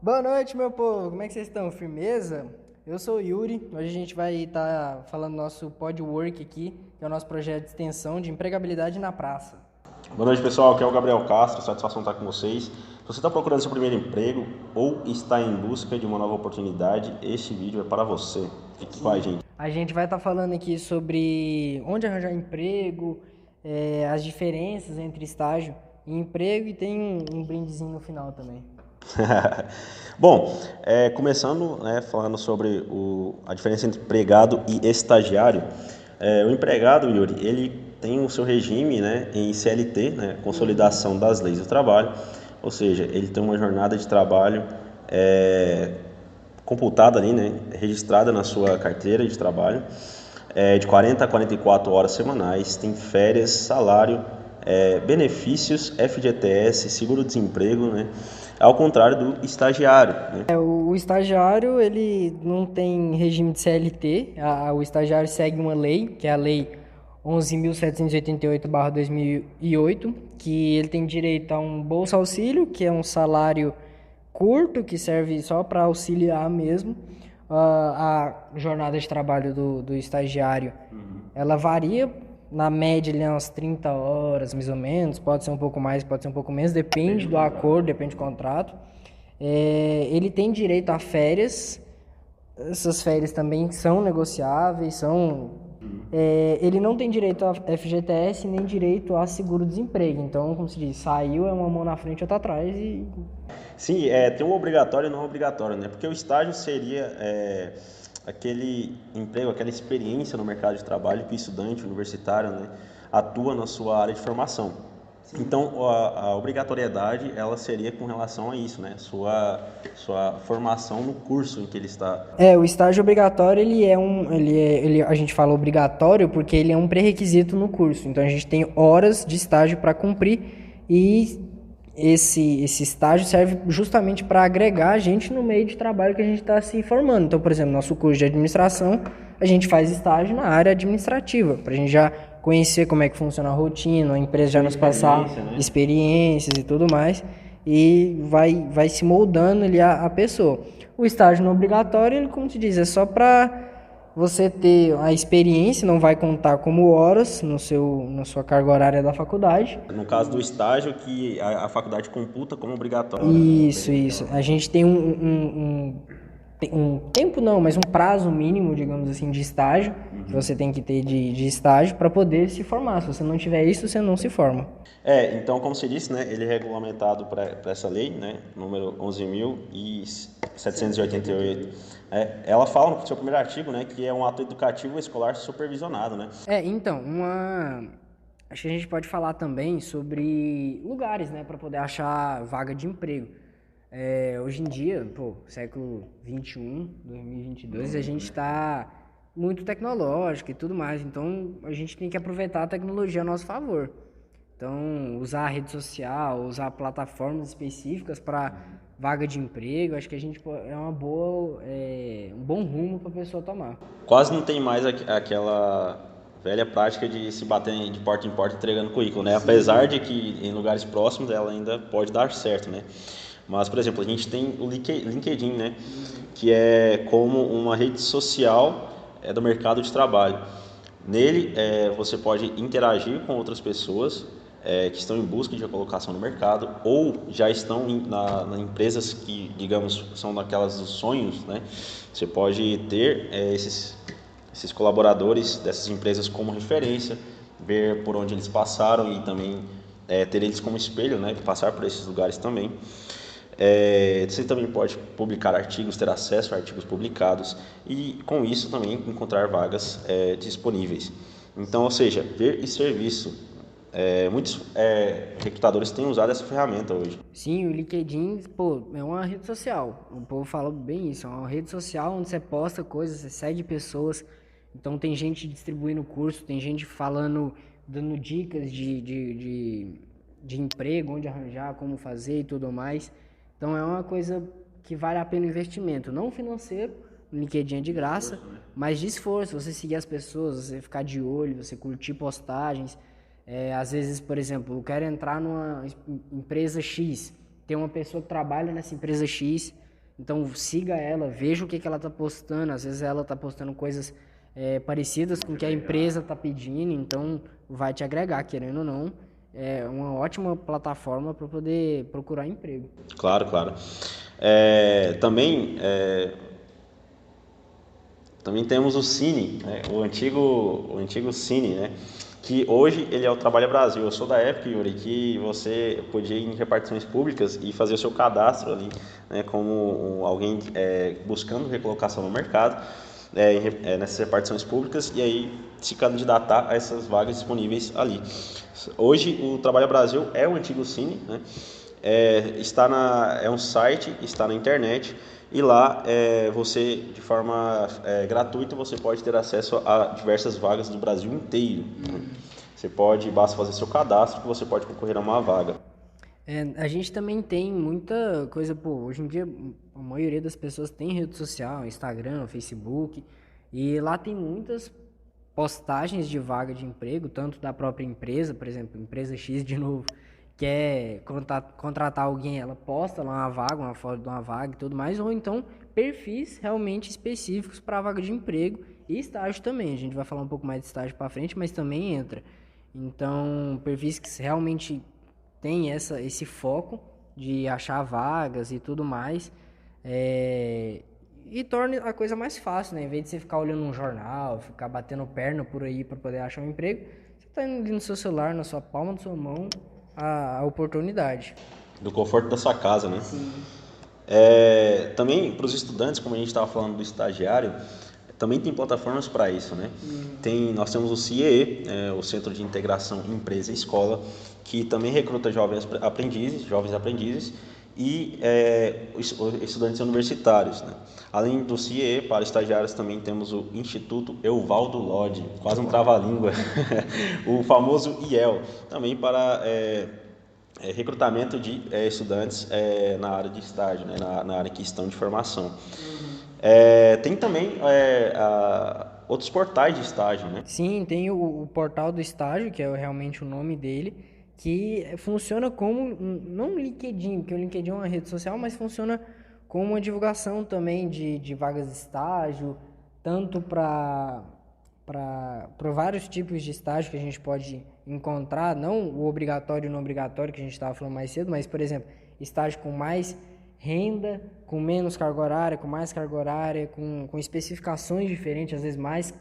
Boa noite, meu povo. Como é que vocês estão? Firmeza? Eu sou o Yuri. Hoje a gente vai estar falando nosso Podwork aqui, que é o nosso projeto de extensão de empregabilidade na praça. Boa noite, pessoal. Aqui é o Gabriel Castro. Satisfação estar com vocês. Se você está procurando seu primeiro emprego ou está em busca de uma nova oportunidade, este vídeo é para você. Fique com a gente. A gente vai estar falando aqui sobre onde arranjar emprego, as diferenças entre estágio e emprego e tem um brindezinho no final também. Bom, começando, falando sobre a diferença entre empregado e estagiário. O empregado, Yuri, ele tem o seu regime, em CLT, Consolidação das Leis do Trabalho, ou seja, ele tem uma jornada de trabalho computada ali, registrada na sua carteira de trabalho, de 40 a 44 horas semanais, tem férias, salário, benefícios, FGTS, seguro-desemprego, ao contrário do estagiário. O estagiário, ele não tem regime de CLT, o estagiário segue uma lei, que é a Lei 11.788/2008, que ele tem direito a um Bolsa Auxílio, que é um salário curto, que serve só para auxiliar mesmo. A jornada de trabalho do estagiário, ela varia, na média, ele é umas 30 horas, mais ou menos, pode ser um pouco mais, pode ser um pouco menos, depende do acordo, depende do contrato. Ele tem direito a férias, essas férias também são negociáveis, ele não tem direito a FGTS nem direito a seguro-desemprego. Então, como se diz, saiu, é uma mão na frente e outra atrás. Sim, tem um obrigatório e não obrigatório, porque o estágio seria aquele emprego, aquela experiência no mercado de trabalho que o estudante universitário atua na sua área de formação. Então, a obrigatoriedade, ela seria com relação a isso, sua formação no curso em que ele está. O estágio obrigatório, a gente fala obrigatório porque ele é um pré-requisito no curso. Então, a gente tem horas de estágio para cumprir e esse estágio serve justamente para agregar a gente no meio de trabalho que a gente está se formando. Então, por exemplo, nosso curso de administração, a gente faz estágio na área administrativa, para a gente já conhecer como é que funciona a rotina, a empresa já nos passar experiências e tudo mais, e vai se moldando ali a pessoa. O estágio não obrigatório, ele, como se diz, é só para você ter a experiência, não vai contar como horas na sua carga horária da faculdade. No caso do estágio, que a faculdade computa como obrigatório. Isso. A gente tem um tempo não, mas um prazo mínimo, digamos assim, de estágio, que você tem que ter de estágio para poder se formar. Se você não tiver isso, você não se forma. Então, como você disse, ele é regulamentado para essa lei, número 11.788. Ela fala no seu primeiro artigo, que é um ato educativo escolar supervisionado, Então, acho que a gente pode falar também sobre lugares, para poder achar vaga de emprego. Hoje em dia, século 21, 2022, a gente está muito tecnológico e tudo mais, então a gente tem que aproveitar a tecnologia a nosso favor. Então, usar a rede social, usar plataformas específicas para vaga de emprego, acho que a gente é um bom rumo para a pessoa tomar. Quase não tem mais aquela velha prática de se bater de porta em porta entregando currículo, Apesar de que em lugares próximos ela ainda pode dar certo, Mas, por exemplo, a gente tem o LinkedIn, que é como uma rede social do mercado de trabalho. Nele, você pode interagir com outras pessoas que estão em busca de recolocação no mercado ou já estão em empresas que, digamos, são daquelas dos sonhos, Você pode ter esses colaboradores dessas empresas como referência, ver por onde eles passaram e também ter eles como espelho, passar por esses lugares também. Você também pode publicar artigos, ter acesso a artigos publicados e, com isso, também encontrar vagas disponíveis. Então, ou seja, ver e ser visto. Muitos recrutadores têm usado essa ferramenta hoje. Sim, o LinkedIn, é uma rede social. O povo fala bem isso, é uma rede social onde você posta coisas, você segue pessoas. Então, tem gente distribuindo curso, tem gente falando, dando dicas de emprego, onde arranjar, como fazer e tudo mais. Então, é uma coisa que vale a pena o investimento, não financeiro, o LinkedIn é de graça, mas de esforço, você seguir as pessoas, você ficar de olho, você curtir postagens. Às vezes, por exemplo, eu quero entrar numa empresa X, tem uma pessoa que trabalha nessa empresa X, Então siga ela, veja o que ela está postando. Às vezes ela está postando coisas parecidas com o que a empresa está pedindo, então vai te agregar, querendo ou não. É uma ótima plataforma para poder procurar emprego. Claro, claro. Também temos o Cine, né? o antigo Cine, né? Que hoje ele é o Trabalho Brasil. Eu sou da época, Yuri, que você podia ir em repartições públicas e fazer o seu cadastro ali, né? Como alguém buscando recolocação no mercado, nessas repartições públicas, e aí se candidatar a essas vagas disponíveis ali. Hoje o Trabalho Brasil é o antigo Cine, né? É um site, está na internet, e lá você, de forma gratuita, você pode ter acesso a diversas vagas do Brasil inteiro. Basta fazer seu cadastro que você pode concorrer a uma vaga. A gente também tem muita coisa, hoje em dia a maioria das pessoas tem rede social, Instagram, Facebook, e lá tem muitas postagens de vaga de emprego, tanto da própria empresa, por exemplo, empresa X de novo, quer contratar alguém, ela posta lá uma vaga, uma foto de uma vaga e tudo mais, ou então perfis realmente específicos para a vaga de emprego e estágio também. A gente vai falar um pouco mais de estágio para frente, mas também entra. Então, perfis que realmente tem esse foco de achar vagas e tudo mais, e torna a coisa mais fácil, né? Em vez de você ficar olhando um jornal, ficar batendo perna por aí para poder achar um emprego, você está indo ali no seu celular, na sua palma da sua mão, a oportunidade. Do conforto da sua casa, né? Sim. Também para os estudantes, como a gente estava falando do estagiário, também tem plataformas para isso, né? Nós temos o CIEE, o Centro de Integração Empresa e Escola, que também recruta jovens aprendizes e estudantes universitários, né? Além do CIEE, para estagiários também temos o Instituto Evaldo Lodge, quase um trava-língua, o famoso IEL, também para recrutamento de estudantes na área de estágio, né? Na área que estão de formação. Tem também outros portais de estágio, né? Sim, tem o portal do estágio, que é realmente o nome dele, que funciona como, não um LinkedIn, porque o LinkedIn é uma rede social, mas funciona como uma divulgação também de vagas de estágio, tanto para vários tipos de estágio que a gente pode encontrar, não o obrigatório e o não obrigatório que a gente estava falando mais cedo, mas, por exemplo, estágio com mais renda, com menos carga horária, com mais carga horária, com especificações diferentes, às vezes mais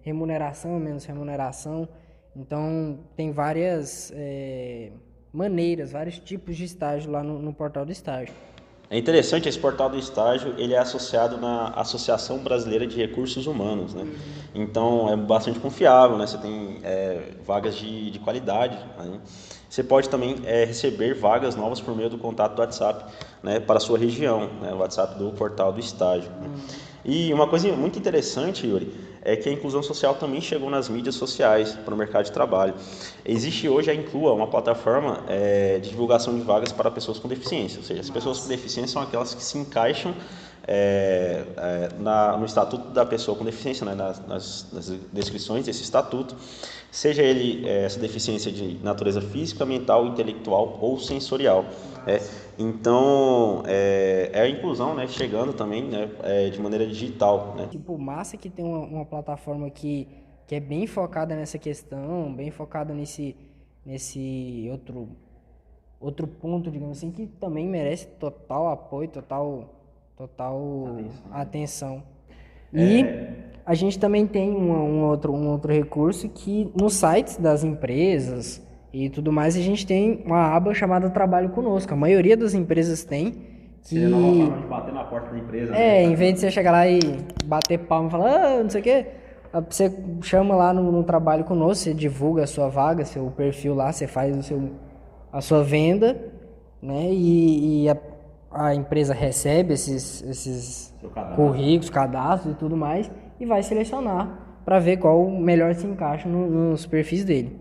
remuneração, menos remuneração. Então, tem várias maneiras, vários tipos de estágio lá no portal do estágio. É interessante, esse portal do estágio, ele é associado na Associação Brasileira de Recursos Humanos, né? Então, é bastante confiável, né? Você tem vagas de qualidade, né? Você pode também receber vagas novas por meio do contato do WhatsApp, né, para a sua região, né, o WhatsApp do portal do estágio. Né? E uma coisa muito interessante, Yuri, é que a inclusão social também chegou nas mídias sociais para o mercado de trabalho. Existe hoje a Inclua, uma plataforma de divulgação de vagas para pessoas com deficiência, ou seja, as pessoas com deficiência são aquelas que se encaixam no estatuto da pessoa com deficiência, né, nas descrições desse estatuto, seja ele essa deficiência de natureza física, mental, intelectual ou sensorial. Então, a inclusão, né, chegando também, né, de maneira digital. Né? Tipo, massa que tem uma plataforma que é bem focada nessa questão, bem focada nesse outro ponto, digamos assim, que também merece total apoio, total atenção. E a gente também tem um outro recurso que nos sites das empresas e tudo mais, a gente tem uma aba chamada Trabalho Conosco. A maioria das empresas tem. Seria uma nova forma de bater na porta da empresa. Né? Em vez de você chegar lá e bater palma e falar, não sei o quê, você chama lá no Trabalho Conosco, você divulga a sua vaga, seu perfil lá, você faz a sua venda, né? E a empresa recebe esses currículos, cadastros e tudo mais, e vai selecionar para ver qual melhor se encaixa nos perfis dele.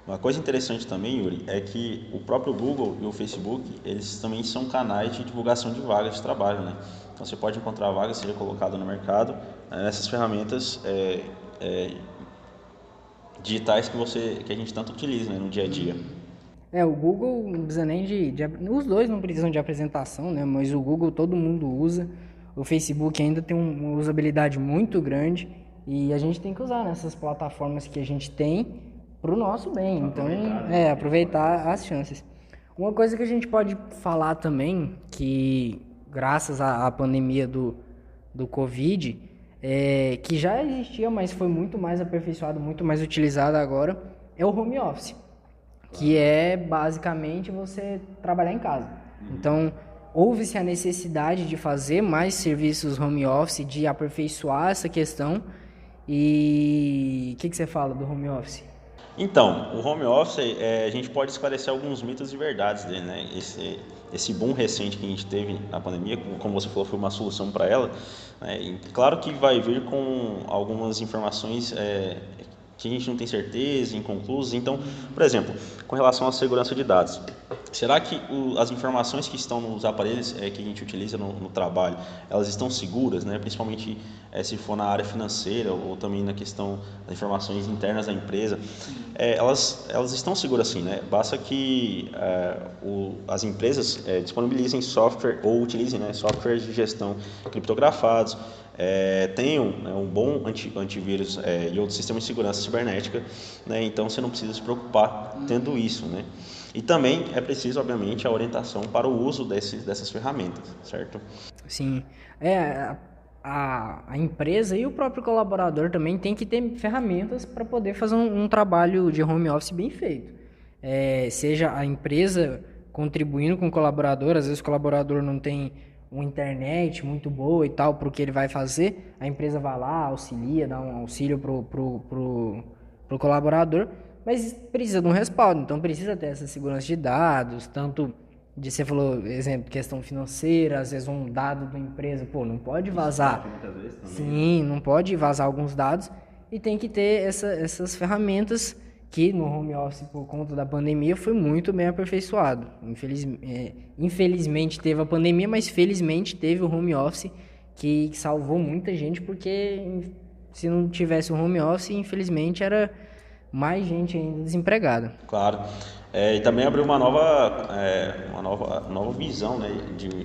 Uma coisa interessante também, Yuri, é que o próprio Google e o Facebook, eles também são canais de divulgação de vagas de trabalho, né? Então você pode encontrar vagas, seja colocada no mercado, nessas ferramentas digitais que a gente tanto utiliza, né, no dia a dia. O Google não precisa nem os dois não precisam de apresentação, né? Mas o Google todo mundo usa. O Facebook ainda tem uma usabilidade muito grande e a gente tem que usar nessas plataformas que a gente tem para o nosso bem. Então, aproveitar as chances. Uma coisa que a gente pode falar também, que graças à pandemia do Covid, que já existia, mas foi muito mais aperfeiçoado, muito mais utilizado agora, é o home office, que é basicamente você trabalhar em casa. Então, houve-se a necessidade de fazer mais serviços home office, de aperfeiçoar essa questão. E o que você fala do home office? Então, o home office, a gente pode esclarecer alguns mitos e verdades dele, né? Esse boom recente que a gente teve na pandemia, como você falou, foi uma solução para ela, né? E claro que vai vir com algumas informações que a gente não tem certeza, inconclusas. Então, por exemplo, com relação à segurança de dados, será que as informações que estão nos aparelhos que a gente utiliza no trabalho, elas estão seguras, né? Principalmente se for na área financeira ou também na questão das informações internas da empresa, elas estão seguras sim, né? Basta que as empresas disponibilizem software ou utilizem, né, softwares de gestão criptografados, tenham, né, um bom antivírus e outro sistema de segurança cibernética, né? Então você não precisa se preocupar tendo isso, né? E também é preciso, obviamente, a orientação para o uso dessas ferramentas, certo? Sim, a empresa e o próprio colaborador também tem que ter ferramentas para poder fazer um trabalho de home office bem feito. Seja a empresa contribuindo com o colaborador, às vezes o colaborador não tem uma internet muito boa e tal para o que ele vai fazer, a empresa vai lá, auxilia, dá um auxílio pro colaborador, mas precisa de um respaldo, então precisa ter essa segurança de dados, tanto você falou, exemplo, questão financeira, às vezes um dado da empresa, não pode vazar. Muitas vezes também. Sim, não pode vazar alguns dados e tem que ter essas ferramentas que no home office, por conta da pandemia, foi muito bem aperfeiçoado. Infelizmente teve a pandemia, mas felizmente teve o home office que salvou muita gente, porque se não tivesse o home office, infelizmente era mais gente ainda desempregada. Claro. E também abriu uma nova visão, né,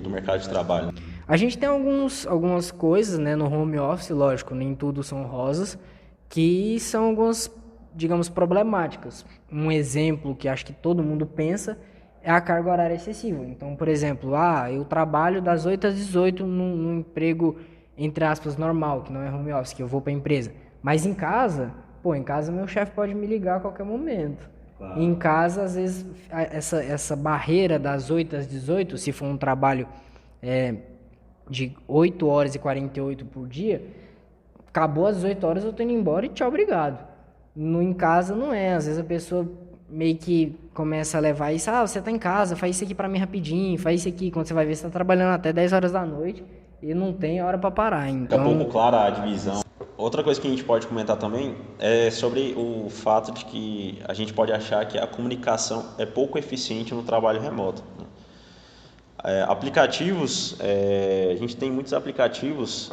do mercado de trabalho. A gente tem algumas coisas, né, no home office, lógico, nem tudo são rosas, que são algumas, digamos, problemáticas. Um exemplo que acho que todo mundo pensa é a carga horária excessiva. Então, por exemplo, eu trabalho das 8 às 18 num emprego, entre aspas, normal, que não é home office, que eu vou para a empresa. Mas em casa meu chefe pode me ligar a qualquer momento. Claro. Em casa, às vezes, essa barreira das 8 às 18, se for um trabalho de 8 horas e 48 por dia, acabou às 18 horas, eu tô indo embora e tchau, obrigado. Em casa não é, às vezes a pessoa meio que começa a levar isso, você tá em casa, faz isso aqui pra mim rapidinho, faz isso aqui, quando você vai ver, você tá trabalhando até 10 horas da noite e não tem hora pra parar. Então... Fica pouco clara a divisão. Outra coisa que a gente pode comentar também é sobre o fato de que a gente pode achar que a comunicação é pouco eficiente no trabalho remoto. Aplicativos, a gente tem muitos aplicativos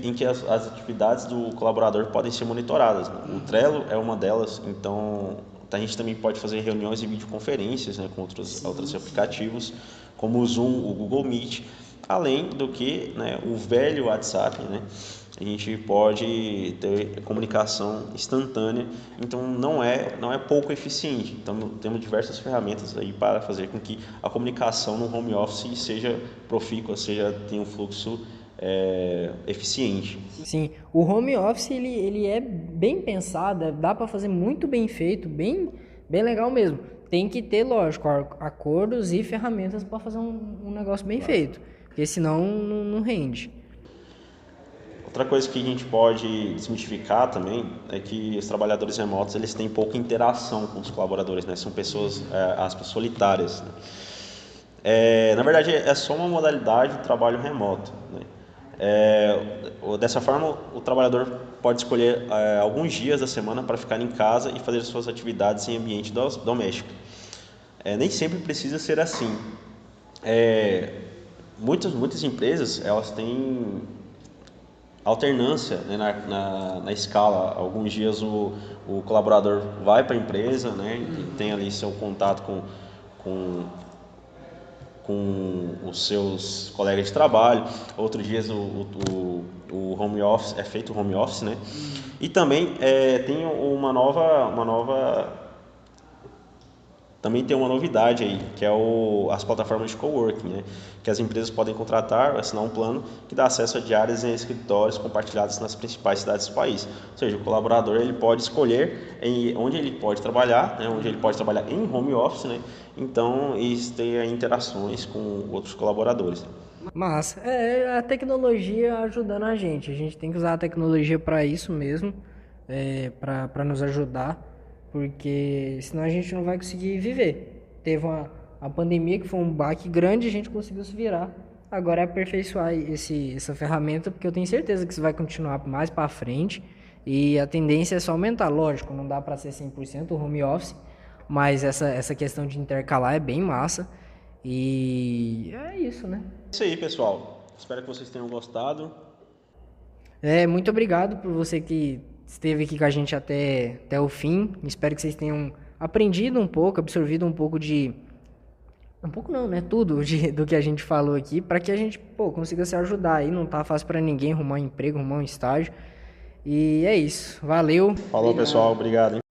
em que as atividades do colaborador podem ser monitoradas, né? O Trello é uma delas, então a gente também pode fazer reuniões e videoconferências, né, com outros aplicativos, como o Zoom, o Google Meet, além do que, né, o velho WhatsApp, né? A gente pode ter comunicação instantânea, então não é pouco eficiente. Então temos diversas ferramentas aí para fazer com que a comunicação no home office seja profícua, tenha um fluxo eficiente. Sim, o home office ele é bem pensado, dá para fazer muito bem feito, bem legal mesmo. Tem que ter, lógico, acordos e ferramentas para fazer um negócio bem feito, porque senão não rende. Outra coisa que a gente pode desmitificar também é que os trabalhadores remotos eles têm pouca interação com os colaboradores, né? São pessoas, aspas, solitárias, né? Na verdade, é só uma modalidade do trabalho remoto, né? Dessa forma, o trabalhador pode escolher alguns dias da semana para ficar em casa e fazer suas atividades em ambiente doméstico. Nem sempre precisa ser assim. Muitas empresas elas têm alternância, né, na escala. Alguns dias o colaborador vai para a empresa, né, e tem ali seu contato com, com os seus colegas de trabalho. Outros dias o home office é feito home office, né? E também tem também tem uma novidade aí, que é as plataformas de coworking, né? Que as empresas podem contratar, assinar um plano que dá acesso a diárias em escritórios compartilhados nas principais cidades do país. Ou seja, o colaborador ele pode escolher onde ele pode trabalhar, né? Onde ele pode trabalhar em home office, né? Então, e ter interações com outros colaboradores. Mas é a tecnologia ajudando a gente tem que usar a tecnologia para isso mesmo, para nos ajudar, porque senão a gente não vai conseguir viver. Teve a pandemia que foi um baque grande, a gente conseguiu se virar. Agora é aperfeiçoar essa ferramenta, porque eu tenho certeza que isso vai continuar mais para frente e a tendência é só aumentar. Lógico, não dá para ser 100% home office, mas essa questão de intercalar é bem massa e é isso, né? É isso aí, pessoal. Espero que vocês tenham gostado. Muito obrigado por você que esteve aqui com a gente até o fim. Espero que vocês tenham aprendido um pouco, absorvido um pouco de... Um pouco não, né? Tudo do que a gente falou aqui, para que a gente, consiga se ajudar aí. Não tá fácil para ninguém arrumar um emprego, arrumar um estágio. E é isso. Valeu. Falou, pessoal. Obrigado, hein?